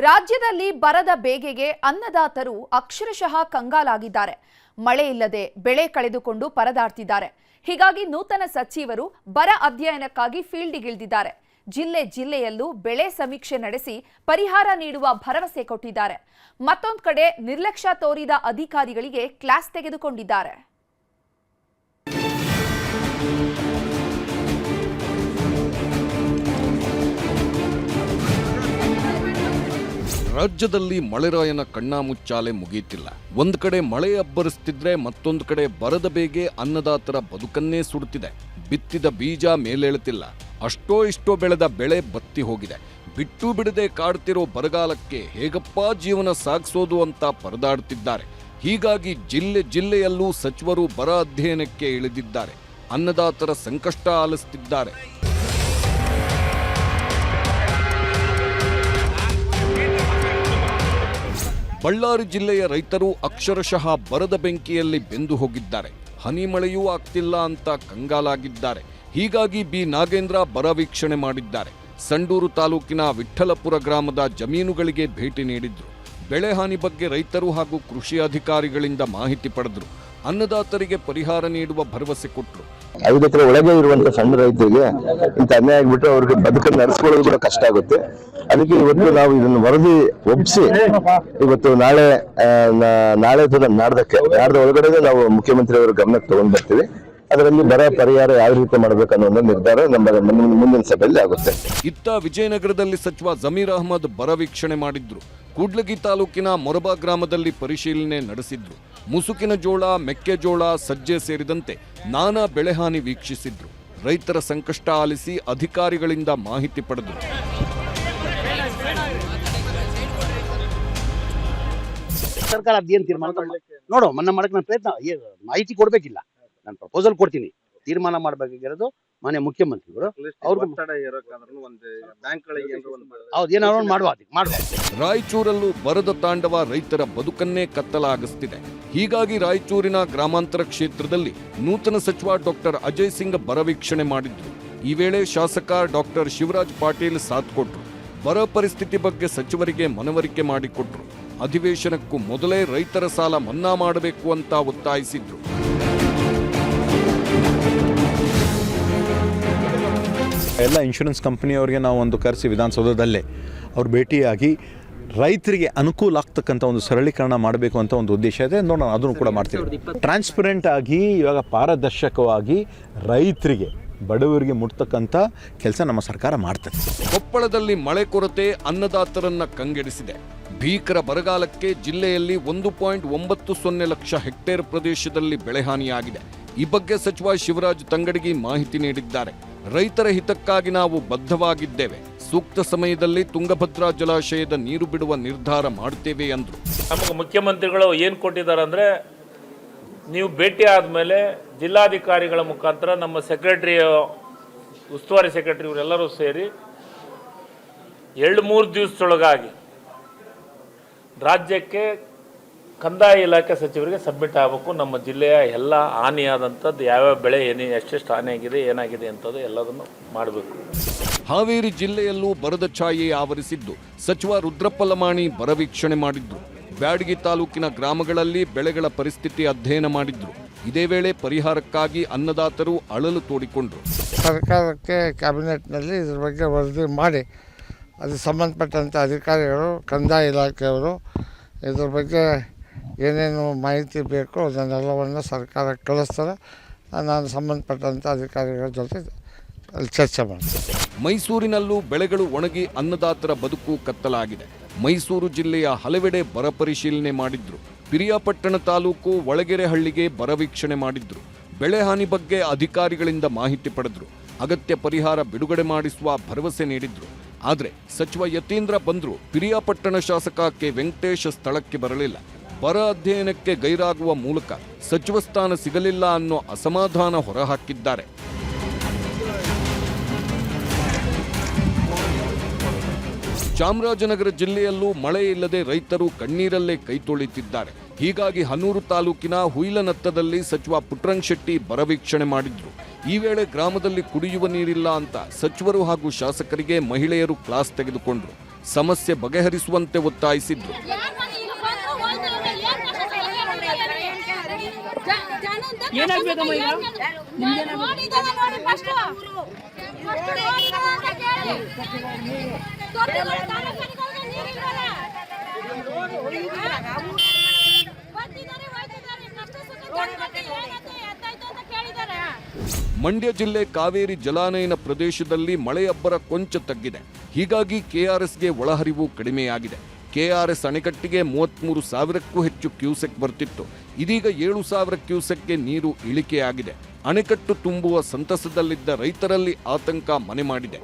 ರಾಜ್ಯದಲ್ಲಿ ಬರದ ಬೇಗೆಗೆ ಅನ್ನದಾತರು ಅಕ್ಷರಶಃ ಕಂಗಾಲಾಗಿದ್ದಾರೆ. ಮಳೆ ಇಲ್ಲದೆ ಬೆಳೆ ಕಳೆದುಕೊಂಡು ಪರದಾಡ್ತಿದ್ದಾರೆ. ಹೀಗಾಗಿ ನೂತನ ಸಚಿವರು ಬರ ಅಧ್ಯಯನಕ್ಕಾಗಿ ಫೀಲ್ಡ್ಗಿಳಿದಿದ್ದಾರೆ. ಜಿಲ್ಲೆಯಲ್ಲೂ ಬೆಳೆ ಸಮೀಕ್ಷೆ ನಡೆಸಿ ಪರಿಹಾರ ನೀಡುವ ಭರವಸೆ ಕೊಟ್ಟಿದ್ದಾರೆ. ಮತ್ತೊಂದು ಕಡೆ ನಿರ್ಲಕ್ಷ್ಯ ತೋರಿದ ಅಧಿಕಾರಿಗಳಿಗೆ ಕ್ಲಾಸ್ ತೆಗೆದುಕೊಂಡಿದ್ದಾರೆ. ರಾಜ್ಯದಲ್ಲಿ ಮಳೆರಾಯನ ಕಣ್ಣಾಮುಚ್ಚಾಲೆ ಮುಗಿಯುತ್ತಿಲ್ಲ. ಒಂದು ಕಡೆ ಮಳೆ ಅಬ್ಬರಿಸುತ್ತಿದ್ರೆ ಮತ್ತೊಂದು ಕಡೆ ಬರದ ಬೇಗೆ ಅನ್ನದಾತರ ಬದುಕನ್ನೇ ಸುಡುತ್ತಿದೆ. ಬಿತ್ತಿದ ಬೀಜ ಮೇಲೇಳುತ್ತಿಲ್ಲ. ಅಷ್ಟೋ ಇಷ್ಟೋ ಬೆಳೆದ ಬೆಳೆ ಬತ್ತಿ ಹೋಗಿದೆ. ಬಿಟ್ಟು ಬಿಡದೆ ಕಾಡ್ತಿರೋ ಬರಗಾಲಕ್ಕೆ ಹೇಗಪ್ಪ ಜೀವನ ಸಾಗಿಸೋದು ಅಂತ ಪರದಾಡುತ್ತಿದ್ದಾರೆ. ಹೀಗಾಗಿ ಜಿಲ್ಲೆಯಲ್ಲೂ ಸಚಿವರು ಬರ ಅಧ್ಯಯನಕ್ಕೆ ಇಳಿದಿದ್ದಾರೆ. ಅನ್ನದಾತರ ಸಂಕಷ್ಟ ಆಲಿಸುತ್ತಿದ್ದಾರೆ. ಬಳ್ಳಾರಿ ಜಿಲ್ಲೆಯ ರೈತರು ಅಕ್ಷರಶಃ ಬರದ ಬೆಂಕಿಯಲ್ಲಿ ಬೆಂದು ಹೋಗಿದ್ದಾರೆ. ಹನಿ ಮಳೆಯೂ ಆಗ್ತಿಲ್ಲ ಅಂತ ಕಂಗಾಲಾಗಿದ್ದಾರೆ. ಹೀಗಾಗಿ ಬಿ ನಾಗೇಂದ್ರ ಬರ ವೀಕ್ಷಣೆ ಮಾಡಿದ್ದಾರೆ. ಸಂಡೂರು ತಾಲೂಕಿನ ವಿಠ್ಠಲಪುರ ಗ್ರಾಮದ ಜಮೀನುಗಳಿಗೆ ಭೇಟಿ ನೀಡಿದ್ರು. ಬೆಳೆ ಹಾನಿ ಬಗ್ಗೆ ರೈತರು ಹಾಗೂ ಕೃಷಿ ಅಧಿಕಾರಿಗಳಿಂದ ಮಾಹಿತಿ ಪಡೆದರು. ಅನ್ನದಾತರಿಗೆ ಪರಿಹಾರ ನೀಡುವ ಭರವಸೆ ಕೊಟ್ಟರು. 5 ಎಕರೆ ಒಳಗೆ ಇರುವಂತ ಸಣ್ಣ ರೈತರಿಗೆ ಇಂಥ ಅನ್ಯಾಯ ಆಗ್ಬಿಟ್ಟು ಅವ್ರಿಗೆ ಬದುಕನ್ನು ನಡೆಸ್ಕೊಳ್ಳೋದು ಕೂಡ ಕಷ್ಟ ಆಗುತ್ತೆ. ಅದಕ್ಕೆ ಇವತ್ತು ನಾವು ಇದನ್ನು ವರದಿ ಒಪ್ಪಿಸಿ ಇವತ್ತು ನಾಳೆ ನಾಡ್ದ ಒಳಗಡೆ ನಾವು ಮುಖ್ಯಮಂತ್ರಿ ಅವರ ಗಮನಕ್ಕೆ ತಗೊಂಡ್ ಬರ್ತೀವಿ. ಅದರಲ್ಲಿ ಬರ ಪರಿಹಾರ ಯಾವ ರೀತಿ ಮಾಡಬೇಕನ್ನೋ ಒಂದು ನಿರ್ಧಾರ ನಮ್ಮ ಮುಂದಿನ ಸಭೆಯಲ್ಲಿ ಆಗುತ್ತೆ. ಇತ್ತ ವಿಜಯನಗರದಲ್ಲಿ ಸಚಿವ ಜಮೀರ್ ಅಹಮದ್ ಬರ ವೀಕ್ಷಣೆ ಮಾಡಿದ್ರು. ಕೂಡ್ಲಗಿ ತಾಲೂಕಿನ ಮೊರಬಾ ಗ್ರಾಮದಲ್ಲಿ ಪರಿಶೀಲನೆ ನಡೆಸಿದ್ರು. ಮುಸುಕಿನ ಜೋಳ, ಮೆಕ್ಕೆಜೋಳ, ಸಜ್ಜೆ ಸೇರಿದಂತೆ ನಾನಾ ಬೆಳೆಹಾನಿ ವೀಕ್ಷಿಸಿದ್ರು. ರೈತರ ಸಂಕಷ್ಟ ಆಲಿಸಿ ಅಧಿಕಾರಿಗಳಿಂದ ಮಾಹಿತಿ ಪಡೆದರು. ಸರ್ಕಾರ ಅದೇನು ತೀರ್ಮಾನ ನೋಡು ಮನ್ನಾ ಮಾಡಕ್ಕೆ ನಾನು ಪ್ರಯತ್ನ ಮಾಹಿತಿ ಕೊಡ್ಬೇಕಿಲ್ಲ. ನಾನು ಪ್ರಪೋಸಲ್ ಕೊಡ್ತೀನಿ. ತೀರ್ಮಾನ ಮಾಡಬೇಕಾಗಿರೋದು ಮಾನ್ಯ ಮುಖ್ಯಮಂತ್ರಿಗಳು. ರಾಯಚೂರಲ್ಲೂ ಬರದ ತಾಂಡವ ರೈತರ ಬದುಕನ್ನೇ ಕತ್ತಲಾಗಿಸುತ್ತಿದೆ. ಹೀಗಾಗಿ ರಾಯಚೂರಿನ ಗ್ರಾಮಾಂತರ ಕ್ಷೇತ್ರದಲ್ಲಿ ನೂತನ ಸಚಿವ ಡಾಕ್ಟರ್ ಅಜಯ್ ಸಿಂಗ್ ಬರ ವೀಕ್ಷಣೆ ಮಾಡಿದ್ರು. ಈ ವೇಳೆ ಶಾಸಕ ಡಾಕ್ಟರ್ ಶಿವರಾಜ್ ಪಾಟೀಲ್ ಸಾಥ್ ಕೊಟ್ಟರು. ಬರ ಪರಿಸ್ಥಿತಿ ಬಗ್ಗೆ ಸಚಿವರಿಗೆ ಮನವರಿಕೆ ಮಾಡಿಕೊಟ್ರು. ಅಧಿವೇಶನಕ್ಕೂ ಮೊದಲೇ ರೈತರ ಸಾಲ ಮನ್ನಾ ಮಾಡಬೇಕು ಅಂತ ಒತ್ತಾಯಿಸಿದ್ರು. ಎಲ್ಲ ಇನ್ಶೂರೆನ್ಸ್ ಕಂಪನಿಯವರಿಗೆ ನಾವು ಒಂದು ಕರೆಸಿ ವಿಧಾನಸೌಧದಲ್ಲೇ ಅವ್ರು ಭೇಟಿಯಾಗಿ ರೈತರಿಗೆ ಅನುಕೂಲ ಆಗ್ತಕ್ಕಂಥ ಒಂದು ಸರಳೀಕರಣ ಮಾಡಬೇಕು ಅಂತ ಒಂದು ಉದ್ದೇಶ ಇದೆ. ನೋಡೋಣ, ಅದನ್ನು ಕೂಡ ಮಾಡ್ತೀವಿ. ಟ್ರಾನ್ಸ್ಪರೆಂಟ್ ಆಗಿ ಇವಾಗ ಪಾರದರ್ಶಕವಾಗಿ ರೈತರಿಗೆ ಬಡವರಿಗೆ ಮುಟ್ತಕ್ಕಂಥ ಕೆಲಸ ನಮ್ಮ ಸರ್ಕಾರ ಮಾಡ್ತದೆ. ಕೊಪ್ಪಳದಲ್ಲಿ ಮಳೆ ಕೊರತೆ ಅನ್ನದಾತರನ್ನ ಕಂಗೆಡಿಸಿದೆ. ಭೀಕರ ಬರಗಾಲಕ್ಕೆ ಜಿಲ್ಲೆಯಲ್ಲಿ 1.90 ಲಕ್ಷ ಹೆಕ್ಟೇರ್ ಪ್ರದೇಶದಲ್ಲಿ ಬೆಳೆಹಾನಿಯಾಗಿದೆ. ಈ ಬಗ್ಗೆ ಸಚಿವ ಶಿವರಾಜ್ ತಂಗಡಗಿ ಮಾಹಿತಿ ನೀಡಿದ್ದಾರೆ. ರೈತರ ಹಿತಕ್ಕಾಗಿ ನಾವು ಬದ್ಧವಾಗಿದ್ದೇವೆ. ಸೂಕ್ತ ಸಮಯದಲ್ಲಿ ತುಂಗಭದ್ರಾ ಜಲಾಶಯದ ನೀರು ಬಿಡುವ ನಿರ್ಧಾರ ಮಾಡ್ತೇವೆ ಎಂದರು. ನಮಗೆ ಮುಖ್ಯಮಂತ್ರಿಗಳು ಏನು ಕೊಟ್ಟಿದ್ದಾರೆ ಅಂದರೆ, ನೀವು ಭೇಟಿ ಆದಮೇಲೆ ಜಿಲ್ಲಾಧಿಕಾರಿಗಳ ಮುಖಾಂತರ ನಮ್ಮ ಸೆಕ್ರೆಟರಿ, ಉಸ್ತುವಾರಿ ಸೆಕ್ರೆಟರಿ ಇವರೆಲ್ಲರೂ ಸೇರಿ 2-3 ದಿವಸದೊಳಗಾಗಿ ರಾಜ್ಯಕ್ಕೆ ಕಂದಾಯ ಇಲಾಖೆ ಸಚಿವರಿಗೆ ಸಬ್ಮಿಟ್ ಆಗಬೇಕು. ನಮ್ಮ ಜಿಲ್ಲೆಯ ಎಲ್ಲ ಹಾನಿಯಾದಂಥದ್ದು ಯಾವ್ಯಾವ ಬೆಳೆ ಎಷ್ಟೆಷ್ಟು ಹಾನಿಯಾಗಿದೆ, ಏನಾಗಿದೆ ಅಂತದ್ದು ಎಲ್ಲದನ್ನು ಮಾಡಬೇಕು. ಹಾವೇರಿ ಜಿಲ್ಲೆಯಲ್ಲೂ ಬರದ ಛಾಯೆ ಆವರಿಸಿದ್ದು ಸಚಿವ ರುದ್ರಪ್ಪ ಲಮಾಣಿ ಬರ ವೀಕ್ಷಣೆ ಮಾಡಿದ್ರು. ಬ್ಯಾಡಗಿ ತಾಲೂಕಿನ ಗ್ರಾಮಗಳಲ್ಲಿ ಬೆಳೆಗಳ ಪರಿಸ್ಥಿತಿ ಅಧ್ಯಯನ ಮಾಡಿದ್ರು. ಇದೇ ವೇಳೆ ಪರಿಹಾರಕ್ಕಾಗಿ ಅನ್ನದಾತರು ಅಳಲು ತೋಡಿಕೊಂಡ್ರು. ಸರ್ಕಾರಕ್ಕೆ ಕ್ಯಾಬಿನೆಟ್ನಲ್ಲಿ ಇದ್ರ ಬಗ್ಗೆ ವರದಿ ಮಾಡಿ ಅದು ಸಂಬಂಧಪಟ್ಟಂಥ ಅಧಿಕಾರಿಗಳು, ಕಂದಾಯ ಇಲಾಖೆಯವರು ಇದ್ರ ಬಗ್ಗೆ ಏನೇನು ಮಾಹಿತಿ ಬೇಕು ಅದನ್ನೆಲ್ಲವನ್ನು ಸರ್ಕಾರಕ್ಕೆ ಕಳಿಸ್ತಾರೆ. ನಾನು ಸಂಬಂಧಪಟ್ಟಂಥ ಅಧಿಕಾರಿಗಳ ಜೊತೆ ಚರ್ಚೆ ಮಾಡ್ತೀನಿ. ಮೈಸೂರಿನಲ್ಲೂ ಬೆಳೆಗಳು ಒಣಗಿ ಅನ್ನದಾತರ ಬದುಕು ಕತ್ತಲಾಗಿದೆ. ಮೈಸೂರು ಜಿಲ್ಲೆಯ ಹಲವೆಡೆ ಬರ ಪರಿಶೀಲನೆ ಮಾಡಿದ್ರು. ಪಿರಿಯಾಪಟ್ಟಣ ತಾಲೂಕು ಒಳಗೆರೆಹಳ್ಳಿಗೆ ಬರ ವೀಕ್ಷಣೆ ಮಾಡಿದ್ರು. ಬೆಳೆ ಹಾನಿ ಬಗ್ಗೆ ಅಧಿಕಾರಿಗಳಿಂದ ಮಾಹಿತಿ ಪಡೆದ್ರು. ಅಗತ್ಯ ಪರಿಹಾರ ಬಿಡುಗಡೆ ಮಾಡಿಸುವ ಭರವಸೆ ನೀಡಿದ್ರು. ಆದರೆ ಸಚಿವ ಯತೀಂದ್ರ ಬಂದ್ರು. ಪಿರಿಯಾಪಟ್ಟಣ ಶಾಸಕ ಕೆ ವೆಂಕಟೇಶ್ ಸ್ಥಳಕ್ಕೆ ಬರಲಿಲ್ಲ. ಬರ ಅಧ್ಯಯನಕ್ಕೆ ಗೈರಾಗುವ ಮೂಲಕ ಸಚಿವ ಸ್ಥಾನ ಸಿಗಲಿಲ್ಲ ಅನ್ನೋ ಅಸಮಾಧಾನ ಹೊರಹಾಕಿದ್ದಾರೆ. ಚಾಮರಾಜನಗರ ಜಿಲ್ಲೆಯಲ್ಲೂ ಮಳೆ ಇಲ್ಲದೆ ರೈತರು ಕಣ್ಣೀರಲ್ಲೇ ಕೈ ತೊಳಿತಿದ್ದಾರೆ. ಹೀಗಾಗಿ ಹನೂರು ತಾಲೂಕಿನ ಹುಯಿಲನತ್ತದಲ್ಲಿ ಸಚಿವ ಪುಟ್ಟರಂಗ ಶೆಟ್ಟಿ ಬರ ವೀಕ್ಷಣೆ ಮಾಡಿದ್ರು. ಈ ವೇಳೆ ಗ್ರಾಮದಲ್ಲಿ ಕುಡಿಯುವ ನೀರಿಲ್ಲ ಅಂತ ಸಚಿವರು ಹಾಗೂ ಶಾಸಕರಿಗೆ ಮಹಿಳೆಯರು ಕ್ಲಾಸ್ ತೆಗೆದುಕೊಂಡ್ರು. ಸಮಸ್ಯೆ ಬಗೆಹರಿಸುವಂತೆ ಒತ್ತಾಯಿಸಿದ್ರು. ಮಂಡ್ಯ ಜಿಲ್ಲೆ ಕಾವೇರಿ ಜಲಾನಯನ ಪ್ರದೇಶದಲ್ಲಿ ಮಳೆಯಬ್ಬರ ಕೊಂಚ ತಗ್ಗಿದೆ. ಹೀಗಾಗಿ ಕೆಆರ್ಎಸ್ಗೆ ಒಳಹರಿವು ಕಡಿಮೆಯಾಗಿದೆ. ಕೆಆರ್ಎಸ್ ಅಣೆಕಟ್ಟಿಗೆ 33,000ಕ್ಕೂ ಹೆಚ್ಚು ಕ್ಯೂಸೆಕ್ ಬರ್ತಿತ್ತು. ಇದೀಗ 7,000 ಕ್ಯೂಸೆಕ್ಗೆ ನೀರು ಇಳಿಕೆಯಾಗಿದೆ. ಅಣೆಕಟ್ಟು ತುಂಬುವ ಸಂತಸದಲ್ಲಿದ್ದ ರೈತರಲ್ಲಿ ಆತಂಕ ಮನೆ ಮಾಡಿದೆ.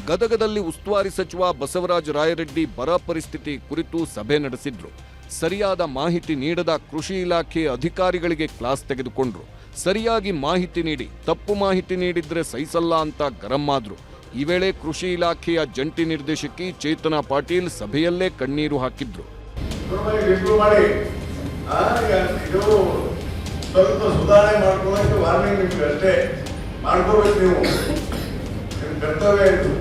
ಗದಗದಲ್ಲಿ ಉಸ್ತುವಾರಿ ಸಚಿವ ಬಸವರಾಜ ರಾಯರೆಡ್ಡಿ ಬರ ಪರಿಸ್ಥಿತಿ ಕುರಿತು ಸಭೆ ನಡೆಸಿದ್ರು. ಸರಿಯಾದ ಮಾಹಿತಿ ನೀಡದ ಕೃಷಿ ಇಲಾಖೆ ಅಧಿಕಾರಿಗಳಿಗೆ ಕ್ಲಾಸ್ ತೆಗೆದುಕೊಂಡ್ರು. ಸರಿಯಾಗಿ ಮಾಹಿತಿ ನೀಡಿ ತಪ್ಪು ಮಾಹಿತಿ ನೀಡಿದ್ರೆ ಸಹಿಸಲ್ಲ ಅಂತ ಗರಂ ಆದ್ರು. ಈ ವೇಳೆ ಕೃಷಿ ಇಲಾಖೆಯ ಜಂಟಿ ನಿರ್ದೇಶಕಿ ಚೇತನಾ ಪಾಟೀಲ್ ಸಭೆಯಲ್ಲೇ ಕಣ್ಣೀರು ಹಾಕಿದ್ರು. ಸ್ವಲ್ಪ ಸುಧಾರಣೆ ಮಾಡ್ಕೊಳ್ಳೋಕೆ ವಾರ್ನಿಂಗ್ ನಿಮ್ಗೆ ಅಷ್ಟೇ ಮಾಡ್ಕೋಬೇಕು. ನೀವು ನಿಮ್ಮ ಕರ್ತವ್ಯ ಇದು.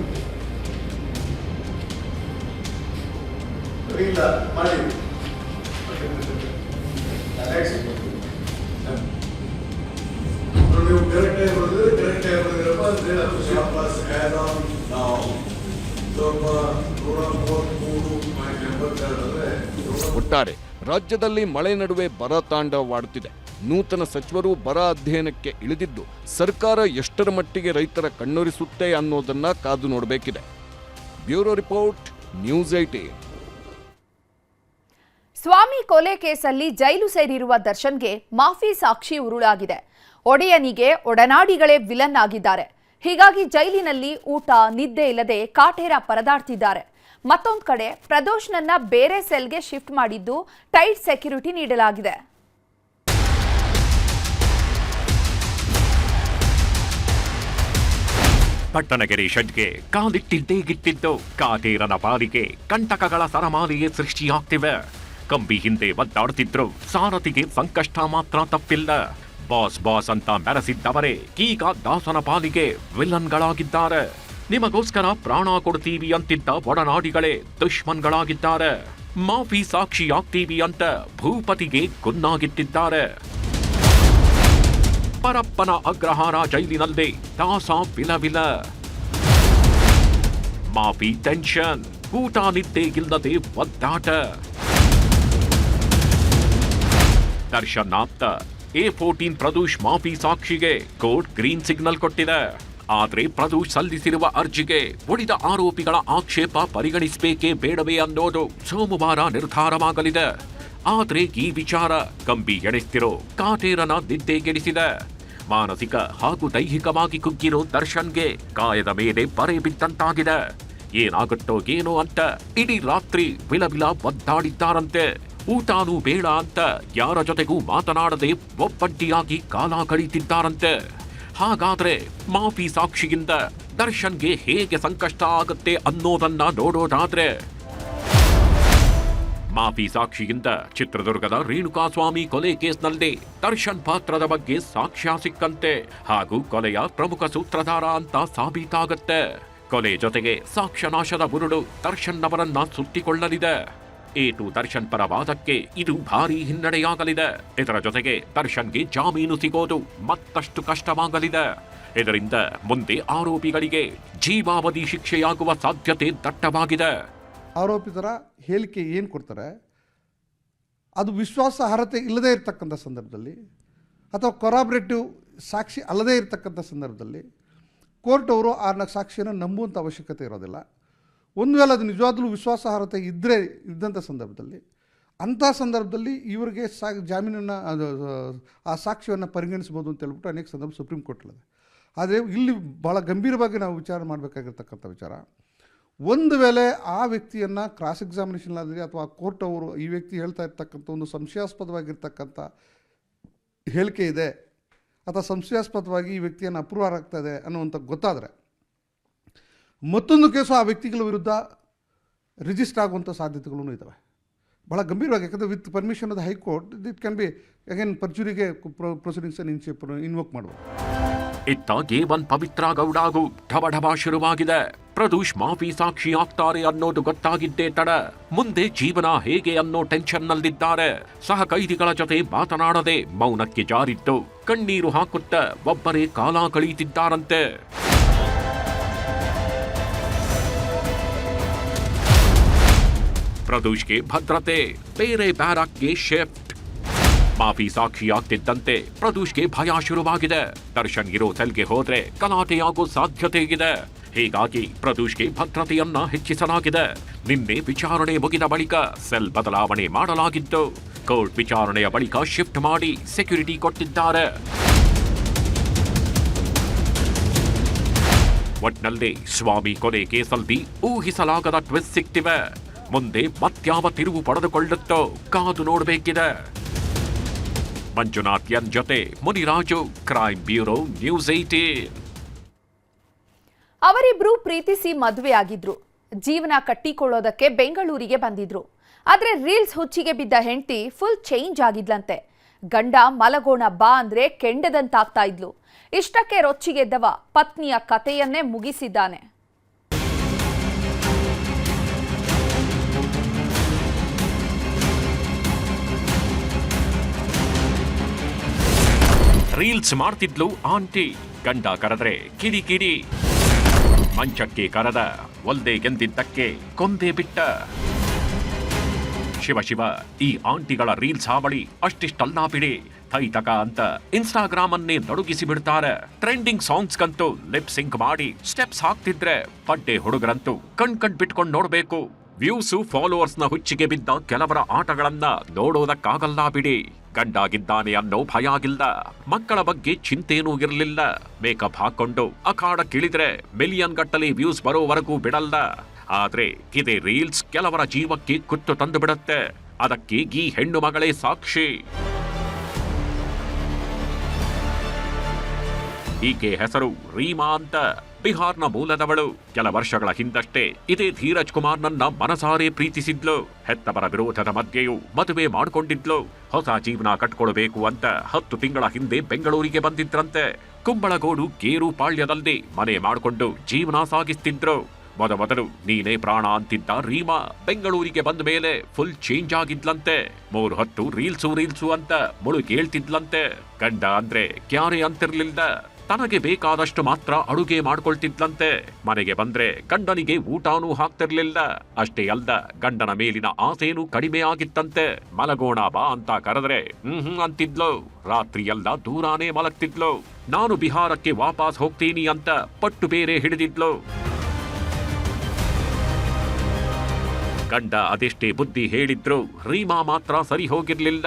ಸರಿ ಇಲ್ಲ ಮಾಡಿ. ನೀವು ಕರೆಕ್ಟಾಗಿ ಬರೆದಿದ್ರೆ ಕರೆಕ್ಟಾಗಿ ಬರೆದಿರಪ್ಪ ನಾವು ಸ್ವಲ್ಪ 133.82 ಅಂದರೆ. ಒಟ್ಟಾರೆ ರಾಜ್ಯದಲ್ಲಿ ಮಳೆ ನಡುವೆ ಬರ ತಾಂಡವವಾಡುತ್ತಿದೆ. ನೂತನ ಸಚಿವರು ಬರ ಅಧ್ಯಯನಕ್ಕೆ ಇಳಿದಿದ್ದು ಸರ್ಕಾರ ಎಷ್ಟರ ಮಟ್ಟಿಗೆ ರೈತರ ಕಣ್ಣೊರೆಸುತ್ತೆ ಅನ್ನೋದನ್ನ ಕಾದು ನೋಡಬೇಕಿದೆ. Bureau report, news 18. ಸ್ವಾಮಿ ಕೊಲೆ ಕೇಸಲ್ಲಿ ಜೈಲು ಸೇರಿರುವ ದರ್ಶನ್ಗೆ ಮಾಫಿ ಸಾಕ್ಷಿ ಉರುಳಾಗಿದೆ. ಒಡೆಯನಿಗೆ ಒಡನಾಡಿಗಳೇ ವಿಲನ್ ಆಗಿದ್ದಾರೆ. ಹೀಗಾಗಿ ಜೈಲಿನಲ್ಲಿ ಊಟ ನಿದ್ದೆ ಇಲ್ಲದೆ ಕಾಟೇರ ಪರದಾಡ್ತಿದ್ದಾರೆ. ಮತ್ತೊಂದು ಕಡೆ ಪ್ರದೋಷ್ನನ್ನ ಬೇರೆ ಸೆಲ್ಗೆ ಶಿಫ್ಟ್ ಮಾಡಿದ್ದು ಟೈಟ್ ಸೆಕ್ಯೂರಿಟಿ ನೀಡಲಾಗಿದೆ. ಪಟ್ಟಣಗೆರೆ ಶೆಡ್ಗೆ ಕಾಲಿಟ್ಟಿದ್ದೇ ಗಿಟ್ಟಿದ್ದು ಕಾಟೇರನ ಪಾಲಿಗೆ ಕಂಟಕಗಳ ಸರಮಾಲೆಯೇ ಸೃಷ್ಟಿಯಾಗ್ತಿವೆ. ಕಂಬಿ ಹಿಂದೆ ಒದ್ದಾಡ್ತಿದ್ರು ಸಾರಥಿಗೆ ಸಂಕಷ್ಟ ಮಾತ್ರ ತಪ್ಪಿಲ್ಲ. ಬಾಸ್ ಬಾಸ್ ಅಂತ ಮೆರೆಸಿದ್ದವರೇ ಈಗ ದಾಸನ ಪಾಲಿಗೆ ವಿಲನ್ಗಳಾಗಿದ್ದಾರೆ. ನಿಮಗೋಸ್ಕರ ಪ್ರಾಣ ಕೊಡ್ತೀವಿ ಅಂತಿದ್ದ ಒಡನಾಡಿಗಳೇ ದುಶ್ಮನ್ಗಳಾಗಿದ್ದಾರೆ. ಮಾಫಿ ಸಾಕ್ಷಿಯಾಗ್ತೀವಿ ಅಂತ ಭೂಪತಿಗೆ ಗುನ್ನಾಗಿಟ್ಟಿದ್ದಾರೆ. ಪರಪ್ಪನ ಅಗ್ರಹಾರ ಜೈಲಿನಲ್ಲೇ ದಾಸ ವಿಲವಿಲ. ಮಾಫಿ ಟೆನ್ಷನ್, ಊಟ ನಿದ್ದೆ ಇಲ್ಲದೆ ಒದ್ದಾಟ. ದರ್ಶನ್ ಆಪ್ತ A14 ಪ್ರದೂಷ್ ಮಾಫಿ ಸಾಕ್ಷಿಗೆ ಕೋರ್ಟ್ ಗ್ರೀನ್ ಸಿಗ್ನಲ್ ಕೊಟ್ಟಿದೆ. ಆದ್ರೆ ಪ್ರದೂಷ್ ಸಲ್ಲಿಸಿರುವ ಅರ್ಜಿಗೆ ಉಳಿದ ಆರೋಪಿಗಳ ಆಕ್ಷೇಪ ಪರಿಗಣಿಸಬೇಕೇ ಬೇಡವೇ ಅನ್ನೋದು ಸೋಮವಾರ ನಿರ್ಧಾರವಾಗಲಿದೆ. ಆದ್ರೆ ಈ ವಿಚಾರ ಕಂಬಿ ಎಣಿಸ್ತಿರೋ ಕಾಟೇರನ ನಿದ್ದೆಗೆಡಿಸಿದೆ. ಮಾನಸಿಕ ಹಾಗೂ ದೈಹಿಕವಾಗಿ ಕುಗ್ಗಿರೋ ದರ್ಶನ್ಗೆ ಕಾಯದ ಮೇಲೆ ಬರೆ ಬಿದ್ದಂತಾಗಿದೆ. ಏನಾಗುತ್ತೋ ಏನೋ ಅಂತ ಇಡೀ ರಾತ್ರಿ ವಿಲವಿಲ ಒದ್ದಾಡಿದ್ದಾರಂತೆ. ಊಟನೂ ಬೇಡ ಅಂತ ಯಾರ ಜೊತೆಗೂ ಮಾತನಾಡದೆ ಒಬ್ಬಂಟಿಯಾಗಿ ಕಾಲ ಕಳೀತಿದ್ದಾರಂತೆ. ಹಾಗಾದ್ರೆ ಮಾಫಿ ಸಾಕ್ಷಿಯಿಂದ ದರ್ಶನ್ಗೆ ಹೇಗೆ ಸಂಕಷ್ಟ ಆಗುತ್ತೆ ಅನ್ನೋದನ್ನ ನೋಡೋದಾದ್ರೆ, ಮಾಫಿ ಸಾಕ್ಷಿಯಿಂದ ಚಿತ್ರದುರ್ಗದ ರೇಣುಕಾಸ್ವಾಮಿ ಕೊಲೆ ಕೇಸ್ನಲ್ಲಿ ದರ್ಶನ್ ಪಾತ್ರದ ಬಗ್ಗೆ ಸಾಕ್ಷ್ಯ ಸಿಕ್ಕಂತೆ ಹಾಗೂ ಕೊಲೆಯ ಪ್ರಮುಖ ಸೂತ್ರಧಾರ ಅಂತ ಸಾಬೀತಾಗತ್ತೆ. ಕೊಲೆ ಜೊತೆಗೆ ಸಾಕ್ಷ್ಯನಾಶದ ಬುರುಡು ದರ್ಶನ್ ಅವರನ್ನ ಸುತ್ತಿಕೊಳ್ಳಲಿದೆ. A2 ದರ್ಶನ್ ಪರ ವಾದಕ್ಕೆ ಇದು ಭಾರೀ ಹಿನ್ನಡೆಯಾಗಲಿದೆ. ಇದರ ಜೊತೆಗೆ ದರ್ಶನ್ಗೆ ಜಾಮೀನು ಸಿಗೋದು ಮತ್ತಷ್ಟು ಕಷ್ಟವಾಗಲಿದೆ. ಇದರಿಂದ ಮುಂದೆ ಆರೋಪಿಗಳಿಗೆ ಜೀವಾವಧಿ ಶಿಕ್ಷೆಯಾಗುವ ಸಾಧ್ಯತೆ ದಟ್ಟವಾಗಿದೆ. ಆರೋಪಿತರ ಹೇಳಿಕೆ ಏನು ಕೊಡ್ತಾರೆ ಅದು ವಿಶ್ವಾಸಾರ್ಹತೆ ಇಲ್ಲದೇ ಇರತಕ್ಕಂಥ ಸಂದರ್ಭದಲ್ಲಿ ಅಥವಾ ಕೊರಾಬರೇಟಿವ್ ಸಾಕ್ಷಿ ಅಲ್ಲದೇ ಇರತಕ್ಕಂಥ ಸಂದರ್ಭದಲ್ಲಿ ಕೋರ್ಟ್ ಅವರು ಆ ಸಾಕ್ಷಿಯನ್ನು ನಂಬುವಂಥ ಅವಶ್ಯಕತೆ ಇರೋದಿಲ್ಲ. ಒಂದು ವೇಳೆ ಅದು ನಿಜವಾಗ್ಲೂ ವಿಶ್ವಾಸಾರ್ಹತೆ ಇದ್ದಂಥ ಸಂದರ್ಭದಲ್ಲಿ ಅಂಥ ಸಂದರ್ಭದಲ್ಲಿ ಇವರಿಗೆ ಜಾಮೀನನ್ನು ಆ ಸಾಕ್ಷ್ಯವನ್ನು ಪರಿಗಣಿಸ್ಬೋದು ಅಂತ ಹೇಳ್ಬಿಟ್ಟು ಅನೇಕ ಸಂದರ್ಭ ಸುಪ್ರೀಂ ಕೋರ್ಟ್ ಹೇಳಿದೆ. ಆದರೆ ಇಲ್ಲಿ ಭಾಳ ಗಂಭೀರವಾಗಿ ನಾವು ವಿಚಾರ ಮಾಡಬೇಕಾಗಿರ್ತಕ್ಕಂಥ ವಿಚಾರ, ಒಂದು ವೇಳೆ ಆ ವ್ಯಕ್ತಿಯನ್ನು ಕ್ರಾಸ್ ಎಕ್ಸಾಮಿನೇಷನ್ ಆದರೆ ಅಥವಾ ಕೋರ್ಟ್ ಅವರು ಈ ವ್ಯಕ್ತಿ ಹೇಳ್ತಾ ಇರ್ತಕ್ಕಂಥ ಒಂದು ಸಂಶಯಾಸ್ಪದವಾಗಿರ್ತಕ್ಕಂಥ ಹೇಳಿಕೆ ಇದೆ ಅಥವಾ ಸಂಶಯಾಸ್ಪದವಾಗಿ ಈ ವ್ಯಕ್ತಿಯನ್ನು ಅಪ್ರೂವ್ ಆಗ್ತಾಯಿದೆ ಅನ್ನುವಂಥ ಗೊತ್ತಾದರೆ ಮತ್ತೊಂದು ಕೇಸು ಆ ವ್ಯಕ್ತಿಗಳ ವಿರುದ್ಧ ರಿಜಿಸ್ಟರ್ ಆಗುವಂಥ ಸಾಧ್ಯತೆಗಳೂ ಇದ್ದಾವೆ. ಭಾಳ ಗಂಭೀರವಾಗಿ, ಯಾಕಂದರೆ with permission of high court it can be again ಪರ್ಜುರಿಗೆ ಪ್ರೊಸೀಡಿಂಗ್ಸನ್ನು ಇನ್ವೋಕ್ ಮಾಡ್ಬೋದು. ಇತ್ತ ಗೇವನ್ ಪವಿತ್ರ ಗೌಡಾಗೂ ಢಬಢಬ ಶುರುವಾಗಿದೆ. ಪ್ರದೂಷ್ ಮಾಫಿ ಸಾಕ್ಷಿ ಆಗ್ತಾರೆ ಅನ್ನೋದು ಗೊತ್ತಾಗಿದ್ದೇ ತಡ ಮುಂದೆ ಜೀವನ ಹೇಗೆ ಅನ್ನೋ ಟೆನ್ಷನ್ನಲ್ಲಿದ್ದಾರೆ. ಸಹ ಕೈದಿಗಳ ಜೊತೆ ಮಾತನಾಡದೆ ಮೌನಕ್ಕೆ ಜಾರಿದ್ದು ಕಣ್ಣೀರು ಹಾಕುತ್ತ ಒಬ್ಬರೇ ಕಾಲ ಕಳೆಯುತ್ತಿದ್ದಾರಂತೆ. ಪ್ರದೂಷ್ಗೆ ಭದ್ರತೆ, ಬೇರೆ ಬ್ಯಾರಕ್ಗೆ ಶಿಫ್ಟ್. ಮಾಫಿ ಸಾಕ್ಷಿ ಆಗ್ತಿದ್ದಂತೆ ಪ್ರದೂಷ್ಗೆ ಭಯ ಶುರುವಾಗಿದೆ. ದರ್ಶನ್ ಇರೋ ಸೆಲ್ಗೆ ಹೋದ್ರೆ ಗಲಾಟೆಯಾಗೋ ಸಾಧ್ಯತೆ ಇದೆ. ಹೀಗಾಗಿ ಪ್ರದೂಷ್ಗೆ ಭದ್ರತೆಯನ್ನ ಹೆಚ್ಚಿಸಲಾಗಿದೆ. ನಿನ್ನೆ ವಿಚಾರಣೆ ಮುಗಿದ ಬಳಿಕ ಸೆಲ್ ಬದಲಾವಣೆ ಮಾಡಲಾಗಿದ್ದು ಕೋರ್ಟ್ ವಿಚಾರಣೆಯ ಬಳಿಕ ಶಿಫ್ಟ್ ಮಾಡಿ ಸೆಕ್ಯೂರಿಟಿ ಕೊಟ್ಟಿದ್ದಾರೆ. ಒಟ್ನಲ್ಲಿ ಸ್ವಾಮಿ ಕೊಲೆ ಕೇಸಲ್ಲಿ ಊಹಿಸಲಾಗದ ಟ್ವಿಸ್ಟ್ ಸಿಕ್ತಿವೆ. ಮುಂದೆ ಮತ್ಯಾವ ತಿರುವು ಪಡೆದುಕೊಳ್ಳುತ್ತೋ ಕಾದು ನೋಡಬೇಕಿದೆ. ಮಂಜುನಾಥ್ ಎನ್ ಜೊತೆ ಮುನಿರಾಜು, ಕ್ರೈಮ್ ಬ್ಯೂರೋ, ನ್ಯೂಸ್ 18. ಅವರಿಬ್ರು ಪ್ರೀತಿಸಿ ಮದುವೆ ಆಗಿದ್ರು. ಜೀವನ ಕಟ್ಟಿಕೊಳ್ಳೋದಕ್ಕೆ ಬೆಂಗಳೂರಿಗೆ ಬಂದಿದ್ರು. ಆದ್ರೆ ರೀಲ್ಸ್ ಹುಚ್ಚಿಗೆ ಬಿದ್ದ ಹೆಂಡತಿ ಫುಲ್ ಚೇಂಜ್ ಆಗಿದ್ಲಂತೆ. ಗಂಡ ಮಲಗೋಣ ಬಾ ಅಂದ್ರೆ ಕೆಂಡದಂತಾಗ್ತಾ ಇದ್ಲು. ಇಷ್ಟಕ್ಕೆ ರೊಚ್ಚಿಗೆದ್ದವ ಪತ್ನಿಯ ಕಥೆಯನ್ನೇ ಮುಗಿಸಿದ್ದಾನೆ. ರೀಲ್ಸ್ ಮಾಡ್ತಿದ್ಲು ಆಂಟಿ, ಗಂಡ ಕರೆದ್ರೆ ಕಿಡಿ. ಮಂಚಕ್ಕೆ ಕರೆದ, ಒಲ್ದೆ ಗೆಂದಿದ್ದಕ್ಕೆ ಕೊಂದೇ ಬಿಟ್ಟ. ಶಿವ ಈ ಆಂಟಿಗಳ ರೀಲ್ಸ್ ಹಾವಳಿ ಅಷ್ಟಿಷ್ಟಲ್ಲ ಬಿಡಿ. ಥೈತಕ ಅಂತ ಇನ್ಸ್ಟಾಗ್ರಾಮ್ ಅನ್ನೇ ನಡುಗಿಸಿ ಬಿಡ್ತಾರೆ. ಟ್ರೆಂಡಿಂಗ್ ಸಾಂಗ್ಸ್ಗಂತೂ ಲಿಪ್ ಸಿಂಕ್ ಮಾಡಿ ಸ್ಟೆಪ್ಸ್ ಹಾಕ್ತಿದ್ರೆ ಬಡ್ಡೆ ಹುಡುಗರಂತೂ ಕಣ್ ಬಿಟ್ಕೊಂಡು ನೋಡ್ಬೇಕು. ವ್ಯೂಸು ಫಾಲೋವರ್ಸ್ನ ಹುಚ್ಚಿಗೆ ಬಿದ್ದ ಕೆಲವರ ಆಟಗಳನ್ನ ನೋಡೋದಕ್ಕಾಗಲ್ಲ ಬಿಡಿ. ಗಂಡಾಗಿದ್ದಾನೆ ಅನ್ನೋ ಭಯ ಆಗಿಲ್ಲ, ಮಕ್ಕಳ ಬಗ್ಗೆ ಚಿಂತೇನೂ ಇರಲಿಲ್ಲ. ಮೇಕಪ್ ಹಾಕೊಂಡು ಅಖಾಡಕ್ಕಿಳಿದ್ರೆ ಮಿಲಿಯನ್ ಗಟ್ಟಲೆ ವ್ಯೂಸ್ ಬರೋವರೆಗೂ ಬಿಡಲ್ಲ. ಆದ್ರೆ ಇದೇ ರೀಲ್ಸ್ ಕೆಲವರ ಜೀವಕ್ಕೆ ಕುತ್ತು ತಂದು ಬಿಡುತ್ತೆ. ಅದಕ್ಕೆ ಈ ಹೆಣ್ಣು ಮಗಳೇ ಸಾಕ್ಷಿ. ಈಕೆ ಹೆಸರು ರೀಮಾ ಅಂತ, ಬಿಹಾರ್ನ ಮೂಲದವಳು. ಕೆಲ ವರ್ಷಗಳ ಹಿಂದಷ್ಟೇ ಇದೇ ಧೀರಜ್ ಕುಮಾರ್ನನ್ನ ಮನಸಾರೆ ಪ್ರೀತಿಸಿದ್ಲು. ಹೆತ್ತವರ ವಿರೋಧದ ಮಧ್ಯೆಯೂ ಮದುವೆ ಮಾಡಿಕೊಂಡಿದ್ಲು. ಹೊಸ ಜೀವನ ಕಟ್ಕೊಳ್ಬೇಕು ಅಂತ 10 ತಿಂಗಳ ಹಿಂದೆ ಬೆಂಗಳೂರಿಗೆ ಬಂದಿದ್ರಂತೆ. ಕುಂಬಳಗೋಡು ಗೇರು ಪಾಳ್ಯದಲ್ಲಿ ಮನೆ ಮಾಡಿಕೊಂಡು ಜೀವನ ಸಾಗಿಸ್ತಿದ್ರು. ಮೊದಲು ನೀನೇ ಪ್ರಾಣ ಅಂತಿದ್ದ ರೀಮಾ ಬೆಂಗಳೂರಿಗೆ ಬಂದ ಮೇಲೆ ಫುಲ್ ಚೇಂಜ್ ಆಗಿದ್ಲಂತೆ. 3 ಹೊತ್ತು ರೀಲ್ಸು ಅಂತ ಮುಳುಗೇಳ್ತಿದ್ಲಂತೆ. ಗಂಡ ಅಂದ್ರೆ ಕ್ಯಾರೆ ಅಂತಿರ್ಲಿಲ್ಲ. ತನಗೆ ಬೇಕಾದಷ್ಟು ಮಾತ್ರ ಅಡುಗೆ ಮಾಡ್ಕೊಳ್ತಿದ್ಲಂತೆ. ಮನೆಗೆ ಬಂದ್ರೆ ಗಂಡನಿಗೆ ಊಟನೂ ಹಾಕ್ತಿರ್ಲಿಲ್ಲ. ಅಷ್ಟೇ ಅಲ್ದ, ಗಂಡನ ಮೇಲಿನ ಆಸೆನೂ ಕಡಿಮೆ ಆಗಿತ್ತಂತೆ. ಮಲಗೋಣ ಬಾ ಅಂತ ಕರೆದ್ರೆ ಅಂತಿದ್ಲು. ರಾತ್ರಿ ಎಲ್ಲ ದೂರಾನೇ ಮಲಗ್ತಿದ್ಲು. ನಾನು ಬಿಹಾರಕ್ಕೆ ವಾಪಸ್ ಹೋಗ್ತೀನಿ ಅಂತ ಪಟ್ಟು ಬೇರೆ ಹಿಡಿದಿದ್ಲು. ಗಂಡ ಅದೆಷ್ಟೇ ಬುದ್ಧಿ ಹೇಳಿದ್ರು ರೀಮಾ ಮಾತ್ರ ಸರಿ ಹೋಗಿರ್ಲಿಲ್ಲ.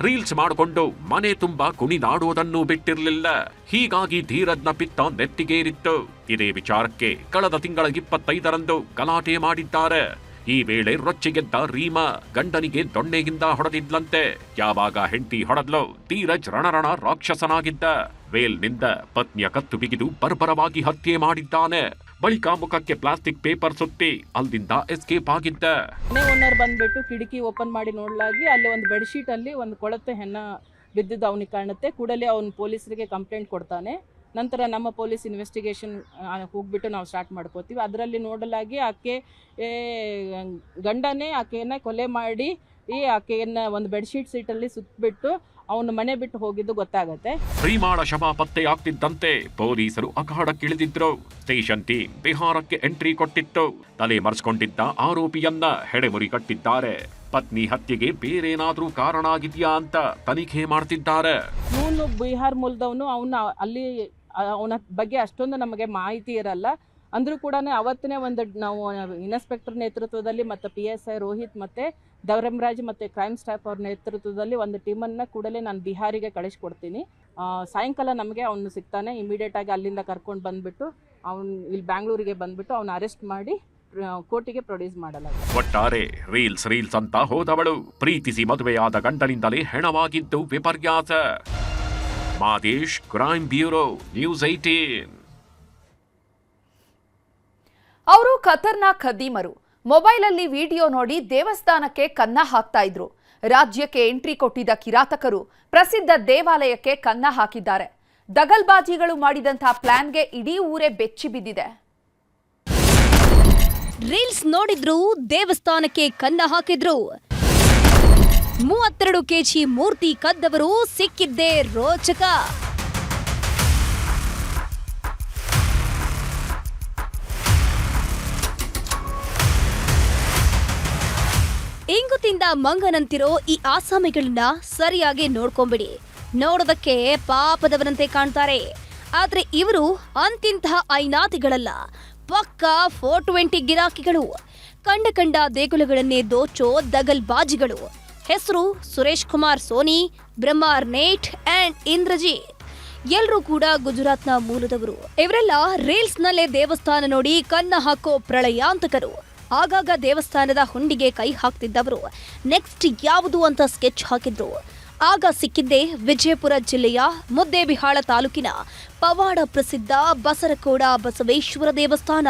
ರೀಲ್ಸ್ ಮಾಡಿಕೊಂಡು ಮನೆ ತುಂಬಾ ಕುಣಿದಾಡುವುದನ್ನು ಬಿಟ್ಟಿರಲಿಲ್ಲ. ಹೀಗಾಗಿ ಧೀರಜ್ನ ಪಿತ್ತ ನೆತ್ತಿಗೇರಿತ್ತು. ಇದೇ ವಿಚಾರಕ್ಕೆ ಕಳೆದ ತಿಂಗಳ 25ರಂದು ಗಲಾಟೆ ಮಾಡಿದ್ದಾರೆ. ಈ ವೇಳೆ ರೊಚ್ಚಿಗೆದ್ದ ರೀಮಾ ಗಂಡನಿಗೆ ದೊಣ್ಣೆಯಿಂದ ಹೊಡೆದಿದ್ಲಂತೆ. ಯಾವಾಗ ಹೆಂಡತಿ ಹೊಡೆದ್ಲೋ ಧೀರಜ್ ರಣರಣ ರಾಕ್ಷಸನಾಗಿದ್ದ. ವೇಲ್ನಿಂದ ಪತ್ನಿಯ ಕತ್ತು ಬಿಗಿದು ಬರ್ಬರವಾಗಿ ಹತ್ಯೆ ಮಾಡಿದ್ದಾನೆ. ಬಳಿಕ ಮುಖಕ್ಕೆ ಪ್ಲಾಸ್ಟಿಕ್ ಪೇಪರ್ ಸುತ್ತಿ ಅಲ್ಲಿಂದ ಎಸ್ಕೇಪ್ ಆಗಿದ್ದ. ಮನೆ ಓನರ್ ಬಂದ್ಬಿಟ್ಟು ಕಿಟಕಿ ಓಪನ್ ಮಾಡಿ ನೋಡ್ಲಾಗಿ ಅಲ್ಲಿ ಒಂದು ಬೆಡ್ಶೀಟ್ ಅಲ್ಲಿ ಒಂದು ಕೊಳತೆ ಹೆಣ್ಣ ಬಿದ್ದಿದ್ದು ಅವನಿಗೆ ಕಾಣುತ್ತೆ. ಕೂಡಲೇ ಅವನು ಪೊಲೀಸರಿಗೆ ಕಂಪ್ಲೇಂಟ್ ಕೊಡ್ತಾನೆ. ನಂತರ ನಮ್ಮ ಪೊಲೀಸ್ ಇನ್ವೆಸ್ಟಿಗೇಷನ್ ಹೋಗ್ಬಿಟ್ಟು ನಾವು ಸ್ಟಾರ್ಟ್ ಮಾಡ್ಕೋತೀವಿ. ಅದರಲ್ಲಿ ನೋಡಲಾಗಿ ಆಕೆ ಗಂಡನೇ ಆಕೆಯನ್ನು ಕೊಲೆ ಮಾಡಿ ಆಕೆಯನ್ನು ಒಂದು ಬೆಡ್ಶೀಟ್ ಸೀಟಲ್ಲಿ ಸುತ್ತಬಿಟ್ಟು ಅವನು ಮನೆ ಬಿಟ್ಟು ಹೋಗಿದ್ದು ಗೊತ್ತಾಗತ್ತೆ. ರೀಮಾಳ ಶವ ಪತ್ತೆಯಾಗ್ತಿದ್ದಂತೆ ಪೊಲೀಸರು ಅಖಾಡಕ್ಕಿಳಿದಿದ್ರು. ಸ್ಟೇಷನ್ ಟೀಮ್ ಬಿಹಾರಕ್ಕೆ ಎಂಟ್ರಿ ಕೊಟ್ಟಿತ್ತು. ತಲೆ ಮರೆಸ್ಕೊಂಡಿದ್ದ ಆರೋಪಿಯನ್ನ ಹೆಡೆಮುರಿ ಕಟ್ಟಿದ್ದಾರೆ. ಪತ್ನಿ ಹತ್ಯೆಗೆ ಬೇರೇನಾದ್ರೂ ಕಾರಣ ಆಗಿದೆಯಾ ಅಂತ ತನಿಖೆ ಮಾಡ್ತಿದ್ದಾರೆ. ಇವನು ಬಿಹಾರ್ ಮೂಲದವನು. ಅಲ್ಲಿ ಅವನ ಬಗ್ಗೆ ಅಷ್ಟೊಂದು ನಮಗೆ ಮಾಹಿತಿ ಇರಲ್ಲ. ಅಂದ್ರೂ ಕೂಡ ಅವತ್ತನೇ ಒಂದು ನಾವು ಇನ್ಸ್ಪೆಕ್ಟರ್ ನೇತೃತ್ವದಲ್ಲಿ ಮತ್ತು PSI ರೋಹಿತ್ ಮತ್ತು ಧರ್ಮರಾಜ್ ಮತ್ತು ಕ್ರೈಮ್ ಸ್ಟಾಫ್ ಅವ್ರ ನೇತೃತ್ವದಲ್ಲಿ ಒಂದು ಟೀಮನ್ನು ಕೂಡಲೇ ನಾನು ಬಿಹಾರಿಗೆ ಕಳಿಸ್ಕೊಡ್ತೀನಿ. ಸಾಯಂಕಾಲ ನಮಗೆ ಅವನು ಸಿಗ್ತಾನೆ. ಇಮಿಡಿಯೇಟಾಗಿ ಅಲ್ಲಿಂದ ಕರ್ಕೊಂಡು ಬಂದುಬಿಟ್ಟು ಅವನು ಇಲ್ಲಿ ಬ್ಯಾಂಗ್ಳೂರಿಗೆ ಬಂದುಬಿಟ್ಟು ಅವನು ಅರೆಸ್ಟ್ ಮಾಡಿ ಕೋರ್ಟಿಗೆ ಪ್ರೊಡ್ಯೂಸ್ ಮಾಡಲಾಗಿದೆ. ಒಟ್ಟಾರೆ ರೀಲ್ಸ್ ಅಂತ ಹೋದವಳು ಪ್ರೀತಿಸಿ ಮದುವೆಯಾದ ಗಂಡನಿಂದಲೇ ಹೆಣವಾಗಿದ್ದು ವಿಪರ್ಯಾಸ. Madesh, crime bureau, news 18. ಅವರು ಖತರ್ನಾಕ್ ಖದೀಮರು. ಮೊಬೈಲಲ್ಲಿ ವಿಡಿಯೋ ನೋಡಿ ದೇವಸ್ಥಾನಕ್ಕೆ ಕನ್ನ ಹಾಕ್ತಾ ಇದ್ರು. ರಾಜ್ಯಕ್ಕೆ ಎಂಟ್ರಿ ಕೊಟ್ಟಿದ್ದ ಕಿರಾತಕರು ಪ್ರಸಿದ್ಧ ದೇವಾಲಯಕ್ಕೆ ಕನ್ನ ಹಾಕಿದ್ದಾರೆ. ದಗಲ್ಬಾಜಿಗಳು ಮಾಡಿದಂತಹ ಪ್ಲಾನ್ಗೆ ಇಡೀ ಊರೇ ಬೆಚ್ಚಿ ಬಿದ್ದಿದೆ. ರೀಲ್ಸ್ ನೋಡಿದ್ರು, ದೇವಸ್ಥಾನಕ್ಕೆ ಕನ್ನ ಹಾಕಿದ್ರು. 32 ಕೆಜಿ ಮೂರ್ತಿ ಕದ್ದವರು ಸಿಕ್ಕಿದ್ದೇ ರೋಚಕ. ಇಂಗು ತಿಂದ ಮಂಗನಂತಿರೋ ಈ ಆಸಾಮಿಗಳನ್ನ ಸರಿಯಾಗಿ ನೋಡ್ಕೊಂಬಿಡಿ. ನೋಡೋದಕ್ಕೆ ಪಾಪದವರಂತೆ ಕಾಣ್ತಾರೆ, ಆದ್ರೆ ಇವರು ಅಂತಿಂತಹ ಐನಾತಿಗಳಲ್ಲ, ಪಕ್ಕಾ 420 ಗಿರಾಕಿಗಳು. ಕಂಡ ದೇಗುಲಗಳನ್ನೇ ದೋಚೋ ದಗಲ್ಬಾಜಿಗಳು. ಹೆಸರು ಸುರೇಶ್ ಕುಮಾರ್ ಸೋನಿ, ಬ್ರಹ್ಮಾರ್ ನೇಟ್ ಅಂಡ್ ಇಂದ್ರಜಿತ್. ಎಲ್ಲರೂ ಕೂಡ ಗುಜರಾತ್ನ ಮೂಲದವರು. ಇವರೆಲ್ಲ ರೀಲ್ಸ್ ನಲ್ಲೇ ದೇವಸ್ಥಾನ ನೋಡಿ ಕನ್ನ ಹಾಕೋ ಪ್ರಳಯಾಂತಕರು. ಆಗಾಗ ದೇವಸ್ಥಾನದ ಹುಂಡಿಗೆ ಕೈ ಹಾಕ್ತಿದ್ದವರು ನೆಕ್ಸ್ಟ್ ಯಾವುದು ಅಂತ ಸ್ಕೆಚ್ ಹಾಕಿದ್ರು. ಆಗ ಸಿಕ್ಕಿದ್ದೇ ವಿಜಯಪುರ ಜಿಲ್ಲೆಯ ಮುದ್ದೇಬಿಹಾಳ ತಾಲೂಕಿನ ಪವಾಡ ಪ್ರಸಿದ್ಧ ಬಸರಕೋಡ ಬಸವೇಶ್ವರ ದೇವಸ್ಥಾನ.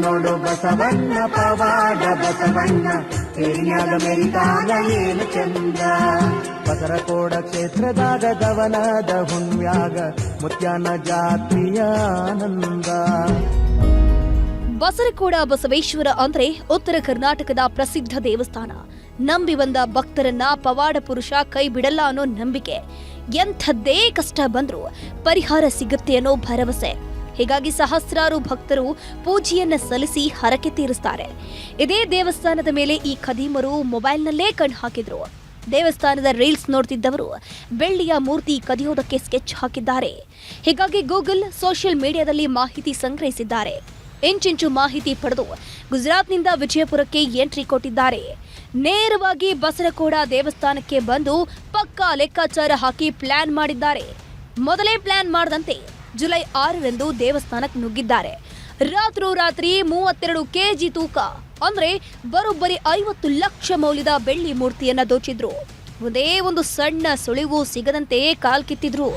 ನೋಡು ಬಸವಣ್ಣ ಪವಾಡ ಬಸವಣ್ಣ ಏನು ಚಂದ. ಬಸರಕೋಡ ಕ್ಷೇತ್ರದಾಗ ದವನದ ಹುಣ್ಯಾಗ ಮುತ್ಯಾನ ಜಾತ್ರೆಯ ಆನಂದ. ಬಸರಕೋಡ ಬಸವೇಶ್ವರ ಅಂದ್ರೆ ಉತ್ತರ ಕರ್ನಾಟಕದ ಪ್ರಸಿದ್ಧ ದೇವಸ್ಥಾನ. ನಂಬಿ ಬಂದ ಭಕ್ತರನ್ನ ಪವಾಡ ಪುರುಷ ಕೈ ಬಿಡಲ್ಲ ಅನ್ನೋ ನಂಬಿಕೆ. ಎಂಥದ್ದೇ ಕಷ್ಟ ಬಂದ್ರೂ ಪರಿಹಾರ ಸಿಗುತ್ತೆ ಅನ್ನೋ ಭರವಸೆ. ಹೀಗಾಗಿ ಸಹಸ್ರಾರು ಭಕ್ತರು ಪೂಜೆಯನ್ನ ಸಲ್ಲಿಸಿ ಹರಕೆ ತೀರಿಸ್ತಾರೆ. ಇದೇ ದೇವಸ್ಥಾನದ ಮೇಲೆ ಈ ಖದೀಮರು ಮೊಬೈಲ್ನಲ್ಲೇ ಕಣ್ಣು ಹಾಕಿದ್ರು. ದೇವಸ್ಥಾನದ ರೀಲ್ಸ್ ನೋಡ್ತಿದ್ದವರು ಬೆಳ್ಳಿಯ ಮೂರ್ತಿ ಕದಿಯೋದಕ್ಕೆ ಸ್ಕೆಚ್ ಹಾಕಿದ್ದಾರೆ. ಹೀಗಾಗಿ ಗೂಗಲ್, ಸೋಷಿಯಲ್ ಮೀಡಿಯಾದಲ್ಲಿ ಮಾಹಿತಿ ಸಂಗ್ರಹಿಸಿದ್ದಾರೆ. ಇಂಚಿಂಚು ಮಾಹಿತಿ ಪಡೆದು ಗುಜರಾತ್ನಿಂದ ವಿಜಯಪುರಕ್ಕೆ ಎಂಟ್ರಿ ಕೊಟ್ಟಿದ್ದಾರೆ. ನೇರವಾಗಿ ಬಸರಕೋಡ ದೇವಸ್ಥಾನಕ್ಕೆ ಬಂದು ಪಕ್ಕಾ ಲೆಕ್ಕಾಚಾರ ಹಾಕಿ ಪ್ಲಾನ್ ಮಾಡಿದ್ದಾರೆ. ಮೊದಲೇ ಪ್ಲಾನ್ ಮಾಡದಂತೆ ಜುಲೈ 6ರಂದು ದೇವಸ್ಥಾನಕ್ಕೆ ನುಗ್ಗಿದ್ದಾರೆ. ರಾತ್ರೋರಾತ್ರಿ 32 ಕೆಜಿ ತೂಕ ಅಂದ್ರೆ ಬರೋಬ್ಬರಿ 50 ಲಕ್ಷ ಮೌಲ್ಯದ ಬೆಳ್ಳಿ ಮೂರ್ತಿಯನ್ನ ದೋಚಿದ್ರು. ಒಂದೇ ಒಂದು ಸಣ್ಣ ಸುಳಿವು ಸಿಗದಂತೆ ಕಾಲ್ಕಿತ್ತಿದ್ರು.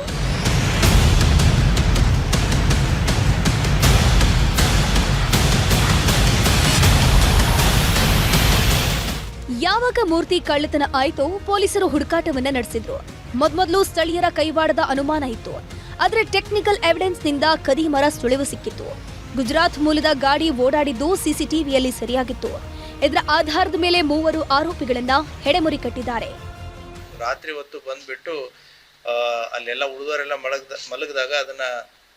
ಯಾವಾಗ ಮೂರ್ತಿ ಕಳ್ಳತನ ಆಯ್ತೋ ಪೊಲೀಸರು ಹುಡುಕಾಟವನ್ನ ನಡೆಸಿದ್ರು. ಮೊದಲು ಸ್ಥಳೀಯರ ಕೈವಾಡದ ಅನುಮಾನ ಇತ್ತು. ಆದ್ರೆ ಟೆಕ್ನಿಕಲ್ ಎವಿಡೆನ್ಸ್ ನಿಂದ ಖದೀಮರ ಸುಳಿವು ಸಿಕ್ಕಿತ್ತು. ಗುಜರಾತ್ ಮೂಲದ ಗಾಡಿ ಓಡಾಡಿದ್ದು ಸಿಸಿಟಿವಿಯಲ್ಲಿ ಸರಿಯಾಗಿತ್ತು. ಇದರ ಆಧಾರದ ಮೇಲೆ 3 ಆರೋಪಿಗಳನ್ನ ಹೆಡೆಮುರಿ ಕಟ್ಟಿದ್ದಾರೆ. ರಾತ್ರಿ ಹೊತ್ತು ಬಂದ್ಬಿಟ್ಟು ಅಲ್ಲೆಲ್ಲ ಹುಡುಗರೆಲ್ಲ ಮಲಗಿದಾಗ ಅದನ್ನ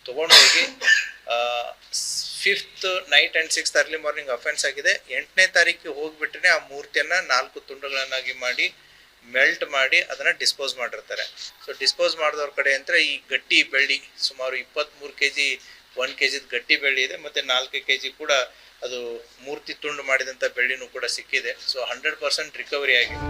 ತಗೊಂಡು ಹೋಗಿ 5th night and 6th early morning offence ಆಗಿದೆ. 8ನೇ ತಾರೀಕಿಗೆ ಹೋಗ್ಬಿಟ್ಟರೆ ಆ ಮೂರ್ತಿಯನ್ನ 4 ತುಂಡುಗಳನ್ನಾಗಿ ಮಾಡಿ ಮೆಲ್ಟ್ ಮಾಡಿ ಅದನ್ನ ಡಿಸ್ಪೋಸ್ ಮಾಡಿರ್ತಾರೆ. ಸೊ ಡಿಸ್ಪೋಸ್ ಮಾಡಿದವ್ರ ಕಡೆ ಅಂದ್ರೆ ಈ ಗಟ್ಟಿ ಬೆಳ್ಳಿ ಸುಮಾರು 23 ಕೆಜಿ 1 ಕೆಜಿ ಗಟ್ಟಿ ಬೆಳ್ಳಿ ಇದೆ, ಮತ್ತೆ 4 ಕೆಜಿ ಕೂಡ ಅದು ಮೂರ್ತಿ ತುಂಡು ಮಾಡಿದಂತ ಬೆಳ್ಳಿನೂ ಕೂಡ ಸಿಕ್ಕಿದೆ. ಸೊ 100% ರಿಕವರಿ ಆಗಿದೆ.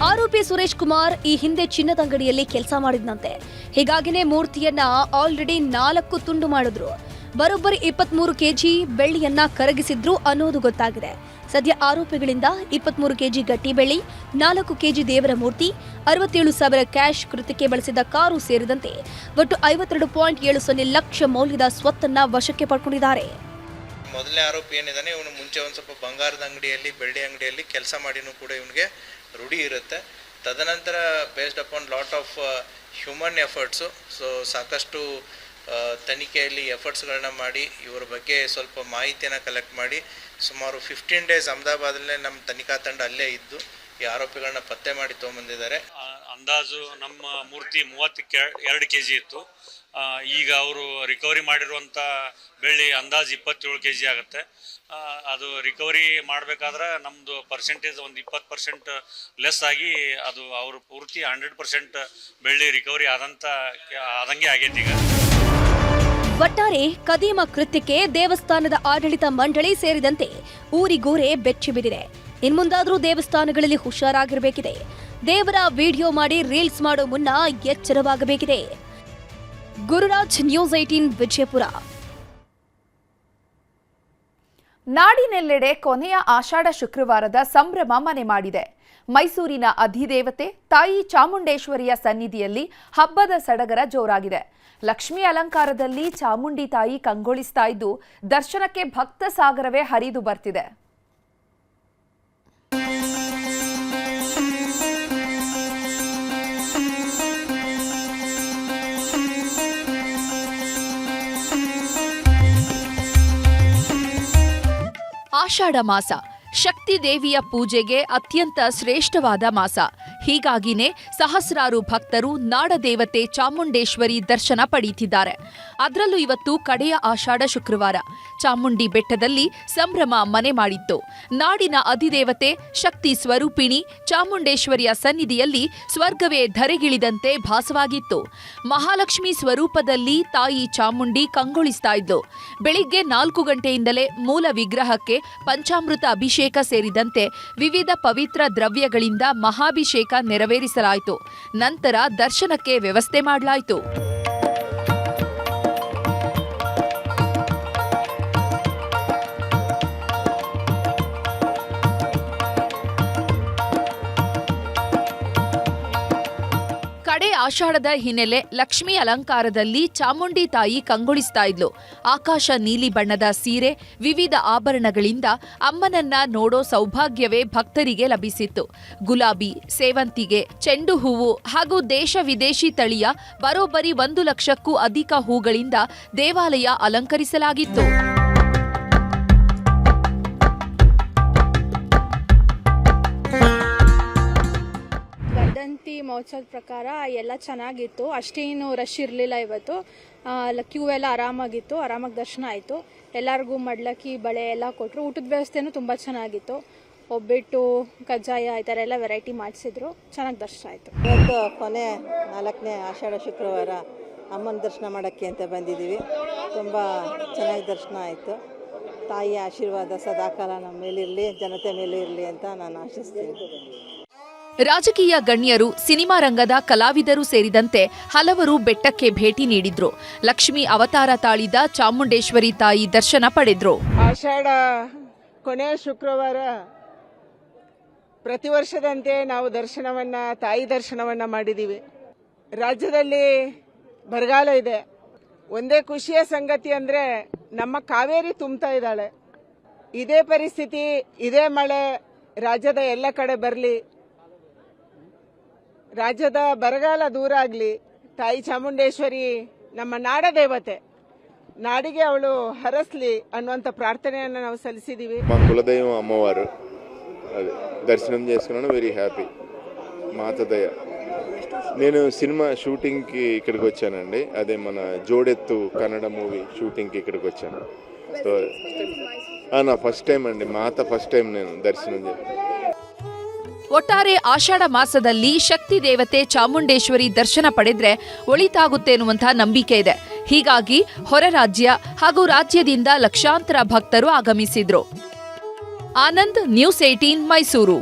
ಆರೋಪಿ ಸುರೇಶ್ ಕುಮಾರ್ ಈ ಹಿಂದೆ ಚಿನ್ನದ ಅಂಗಡಿಯಲ್ಲಿ ಕೆಲಸ ಮಾಡಿದ್ನಂತೆ. ಹೀಗಾಗಿನೇ ಮೂರ್ತಿಯನ್ನ ಆಲ್ರೆಡಿ 4 ತುಂಡು ಮಾಡಿದ್ರು. ಬರೋಬ್ಬರಿ 23 ಕೆಜಿ ಬೆಳ್ಳಿಯನ್ನ ಕರಗಿಸಿದ್ರು ಅನ್ನೋದು ಗೊತ್ತಾಗಿದೆ. ಸದ್ಯ ಆರೋಪಿಗಳಿಂದ 23 ಕೆಜಿ ಗಟ್ಟಿ ಬೆಳ್ಳಿ, 4 ಕೆಜಿ ದೇವರ ಮೂರ್ತಿ, 67,000 ಕ್ಯಾಶ್, ಕೃತ್ಯಕ್ಕೆ ಬಳಸಿದ ಕಾರು ಸೇರಿದಂತೆ ಒಟ್ಟು 52.70 ಲಕ್ಷ ಮೌಲ್ಯದ ಸ್ವತ್ತನ್ನ ವಶಕ್ಕೆ ಪಡ್ಕೊಂಡಿದ್ದಾರೆ. ಮೊದಲನೇ ಆರೋಪಿ ಏನಿದಾನೆ ಇವನು ಮುಂಚೆ ಒಂದು ಸ್ವಲ್ಪ ಬಂಗಾರದ ಅಂಗಡಿಯಲ್ಲಿ ಬೆಳ್ಳಿ ಅಂಗಡಿಯಲ್ಲಿ ಕೆಲಸ ಮಾಡಿನೂ ಕೂಡ ಇವನಿಗೆ ರೂಢಿ ಇರುತ್ತೆ. ತದನಂತರ based upon lot of human efforts, so ಸಾಕಷ್ಟು ತನಿಖೆಯಲ್ಲಿ ಎಫರ್ಟ್ಸ್ಗಳನ್ನ ಮಾಡಿ ಇವರ ಬಗ್ಗೆ ಸ್ವಲ್ಪ ಮಾಹಿತಿಯನ್ನು ಕಲೆಕ್ಟ್ ಮಾಡಿ ಸುಮಾರು 15 ಡೇಸ್ ಅಹಮದಾಬಾದಲ್ಲೇ ನಮ್ಮ ತನಿಖಾ ತಂಡ ಅಲ್ಲೇ ಇದ್ದು ಈ ಆರೋಪಿಗಳನ್ನ ಪತ್ತೆ ಮಾಡಿ ತೊಗೊಂಬಂದಿದ್ದಾರೆ. ಅಂದಾಜು ನಮ್ಮ ಮೂರ್ತಿ 32 ಕೆಜಿ ಇತ್ತು. ಈಗ ಅವರು ರಿಕವರಿ ಮಾಡಿರುವಂಥ ಬೆಳ್ಳಿ ಅಂದಾಜು 27 ಕೆಜಿ ಆಗುತ್ತೆ. ಅದು ರಿಕವರಿ ಮಾಡಬೇಕಾದ್ರೆ ನಮ್ಮದು ಪರ್ಸೆಂಟೇಜ್ ಒಂದು 20% ಲೆಸ್ ಆಗಿ ಅದು ಅವರು ಪೂರ್ತಿ 100% ಬೆಳ್ಳಿ ರಿಕವರಿ ಆದಂಗೆ ಆಗೈತಿ. ಈಗ ಒಟ್ಟಾರೆ ಕದೀಮ ಕೃತ್ಯಕ್ಕೆ ದೇವಸ್ಥಾನದ ಆಡಳಿತ ಮಂಡಳಿ ಸೇರಿದಂತೆ ಊರಿಗೂರೇ ಬೆಚ್ಚಿ ಬಿದ್ದಿದೆ. ಇನ್ಮುಂದಾದ್ರೂ ದೇವಸ್ಥಾನಗಳಲ್ಲಿ ಹುಷಾರಾಗಿರಬೇಕಿದೆ. ದೇವರ ವಿಡಿಯೋ ಮಾಡಿ ರೀಲ್ಸ್ ಮಾಡೋ ಮುನ್ನ ಎಚ್ಚರವಾಗಬೇಕಿದೆ. ಗುರುರಾಜ್, ನ್ಯೂಸ್ 18 ವಿಜಯಪುರ. ನಾಡಿನೆಲ್ಲೆಡೆ ಕೊನೆಯ ಆಷಾಢ ಶುಕ್ರವಾರದ ಸಂಭ್ರಮ ಮನೆ ಮಾಡಿದೆ. ಮೈಸೂರಿನ ಅಧಿದೇವತೆ ತಾಯಿ ಚಾಮುಂಡೇಶ್ವರಿಯ ಸನ್ನಿಧಿಯಲ್ಲಿ ಹಬ್ಬದ ಸಡಗರ ಜೋರಾಗಿದೆ. ಲಕ್ಷ್ಮೀ ಅಲಂಕಾರದಲ್ಲಿ ಚಾಮುಂಡಿ ತಾಯಿ ಕಂಗೊಳಿಸ್ತಾ ಇದ್ದು ದರ್ಶನಕ್ಕೆ ಭಕ್ತ ಸಾಗರವೇ ಹರಿದು ಬರ್ತಿದೆ. ಆಷಾಢ ಮಾಸ ಶಕ್ತಿ ದೇವಿಯ ಪೂಜೆಗೆ ಅತ್ಯಂತ ಶ್ರೇಷ್ಠವಾದ ಮಾಸ. ಹೀಗಾಗಿನೇ ಸಹಸ್ರಾರು ಭಕ್ತರು ನಾಡದೇವತೆ ಚಾಮುಂಡೇಶ್ವರಿ ದರ್ಶನ ಪಡೆಯುತ್ತಿದ್ದಾರೆ. ಅದರಲ್ಲೂ ಇವತ್ತು ಕಡೆಯ ಆಷಾಢ ಶುಕ್ರವಾರ. ಚಾಮುಂಡಿ ಬೆಟ್ಟದಲ್ಲಿ ಸಂಭ್ರಮ ಮನೆ ಮಾಡಿತ್ತು. ನಾಡಿನ ಅಧಿದೇವತೆ ಶಕ್ತಿ ಸ್ವರೂಪಿಣಿ ಚಾಮುಂಡೇಶ್ವರಿಯ ಸನ್ನಿಧಿಯಲ್ಲಿ ಸ್ವರ್ಗವೇ ಧರೆಗಿಳಿದಂತೆ ಭಾಸವಾಗಿತ್ತು. ಮಹಾಲಕ್ಷ್ಮಿ ಸ್ವರೂಪದಲ್ಲಿ ತಾಯಿ ಚಾಮುಂಡಿ ಕಂಗೊಳಿಸ್ತಾ ಇದ್ಲು. ಬೆಳಿಗ್ಗೆ 4 ಗಂಟೆಯಿಂದಲೇ ಮೂಲ ವಿಗ್ರಹಕ್ಕೆ ಪಂಚಾಮೃತ ಅಭಿಷೇಕ ಸೇರಿದಂತೆ ವಿವಿಧ ಪವಿತ್ರ ದ್ರವ್ಯಗಳಿಂದ ಮಹಾಭಿಷೇಕ ನೆರವೇರಿಸಲಾಯಿತು. ನಂತರ ದರ್ಶನಕ್ಕೆ ವ್ಯವಸ್ಥೆ ಮಾಡಲಾಯಿತು. ಕಡೆ ಆಷಾಢದ ಹಿನ್ನೆಲೆ ಲಕ್ಷ್ಮೀ ಅಲಂಕಾರದಲ್ಲಿ ಚಾಮುಂಡಿ ತಾಯಿ ಕಂಗೊಳಿಸ್ತಾ ಇದ್ಲು. ಆಕಾಶ ನೀಲಿ ಬಣ್ಣದ ಸೀರೆ, ವಿವಿಧ ಆಭರಣಗಳಿಂದ ಅಮ್ಮನನ್ನ ನೋಡೋ ಸೌಭಾಗ್ಯವೇ ಭಕ್ತರಿಗೆ ಲಭಿಸಿತ್ತು. ಗುಲಾಬಿ, ಸೇವಂತಿಗೆ, ಚೆಂಡು ಹೂವು ಹಾಗೂ ದೇಶ ವಿದೇಶಿ ತಳಿಯ ಬರೋಬ್ಬರಿ 1 ಲಕ್ಷಕ್ಕೂ ಅಧಿಕ ಹೂಗಳಿಂದ ದೇವಾಲಯ ಅಲಂಕರಿಸಲಾಗಿತ್ತು. ವರ್ಧಂತಿ ಮಹೋತ್ಸವದ ಪ್ರಕಾರ ಎಲ್ಲ ಚೆನ್ನಾಗಿತ್ತು. ಅಷ್ಟೇನು ರಶ್ ಇರಲಿಲ್ಲ. ಇವತ್ತು ಕ್ಯೂ ಎಲ್ಲ ಆರಾಮಾಗಿತ್ತು. ಆರಾಮಾಗಿ ದರ್ಶನ ಆಯಿತು. ಎಲ್ಲರಿಗೂ ಮಡ್ಲಕ್ಕಿ ಬಳೆ ಎಲ್ಲ ಕೊಟ್ಟರು. ಊಟದ ವ್ಯವಸ್ಥೆನೂ ತುಂಬ ಚೆನ್ನಾಗಿತ್ತು. ಒಬ್ಬಟ್ಟು, ಕಜ್ಜಾಯ ಈ ಥರ ಎಲ್ಲ ವೆರೈಟಿ ಮಾಡಿಸಿದ್ರು. ಚೆನ್ನಾಗಿ ದರ್ಶನ ಆಯಿತು. ಇವತ್ತು ಕೊನೆ 4ನೇ ಆಷಾಢ ಶುಕ್ರವಾರ ಅಮ್ಮನ ದರ್ಶನ ಮಾಡೋಕ್ಕೆ ಅಂತ ಬಂದಿದ್ದೀವಿ. ತುಂಬ ಚೆನ್ನಾಗಿ ದರ್ಶನ ಆಯಿತು. ತಾಯಿಯ ಆಶೀರ್ವಾದ ಸದಾಕಾಲ ನಮ್ಮ ಮೇಲಿರಲಿ, ಜನತೆ ಮೇಲೂ ಇರಲಿ ಅಂತ ನಾನು ಆಶಿಸ್ತೀನಿ. ರಾಜಕೀಯ ಗಣ್ಯರು, ಸಿನಿಮಾ ರಂಗದ ಕಲಾವಿದರು ಸೇರಿದಂತೆ ಹಲವರು ಬೆಟ್ಟಕ್ಕೆ ಭೇಟಿ ನೀಡಿದ್ರು. ಲಕ್ಷ್ಮಿ ಅವತಾರ ತಾಳಿದ ಚಾಮುಂಡೇಶ್ವರಿ ತಾಯಿ ದರ್ಶನ ಪಡೆದ್ರು. ಆಷಾಢ ಕೊನೆಯ ಶುಕ್ರವಾರ ಪ್ರತಿ ವರ್ಷದಂತೆ ನಾವು ತಾಯಿ ದರ್ಶನವನ್ನ ಮಾಡಿದ್ದೀವಿ. ರಾಜ್ಯದಲ್ಲಿ ಬರಗಾಲ ಇದೆ. ಒಂದೇ ಖುಷಿಯ ಸಂಗತಿ ಅಂದ್ರೆ ನಮ್ಮ ಕಾವೇರಿ ತುಂಬ್ತಾ ಇದ್ದಾಳೆ. ಇದೇ ಪರಿಸ್ಥಿತಿ, ಇದೇ ಮಳೆ ರಾಜ್ಯದ ಎಲ್ಲ ಕಡೆ ಬರಲಿ, ರಾಜ್ಯದ ಬರಗಾಲ ದೂರ ಆಗಲಿ. ತಾಯಿ ಚಾಮುಂಡೇಶ್ವರಿ ನಮ್ಮ ನಾಡ ದೇವತೆ, ನಾಡಿಗೆ ಅವಳು ಹರಸ್ಲಿ ಅನ್ನುವಂಥ ప్రార్థನೆಯನ್ನು ನಾವು సల్లిసిదివి. మా కులదైవం అమ్మవారు అది దర్శనం చేసుకున్నాను. Very happy. మాతదయ. నేను సినిమా షూటింగ్కి ఇక్కడికి వచ్చానండి. అదే మన జోడెత్తు కన్నడ మూవీ షూటింగ్కి ఇక్కడికి వచ్చాను. సో నా ఫస్ట్ టైం అండి. మాత ఫస్ట్ టైం నేను దర్శనం చేశాను. ಒಟ್ಟಾರೆ ಆಷಾಢ ಮಾಸದಲ್ಲಿ ಶಕ್ತಿ ದೇವತೆ ಚಾಮುಂಡೇಶ್ವರಿ ದರ್ಶನ ಪಡೆದ್ರೆ ಒಳಿತಾಗುತ್ತೆ ಎನ್ನುವಂತಹ ನಂಬಿಕೆ ಇದೆ. ಹೀಗಾಗಿ ಹೊರ ರಾಜ್ಯ ಹಾಗೂ ರಾಜ್ಯದಿಂದ ಲಕ್ಷಾಂತರ ಭಕ್ತರು ಆಗಮಿಸಿದ್ರು. ಆನಂದ್, ನ್ಯೂಸ್ 18 ಮೈಸೂರು.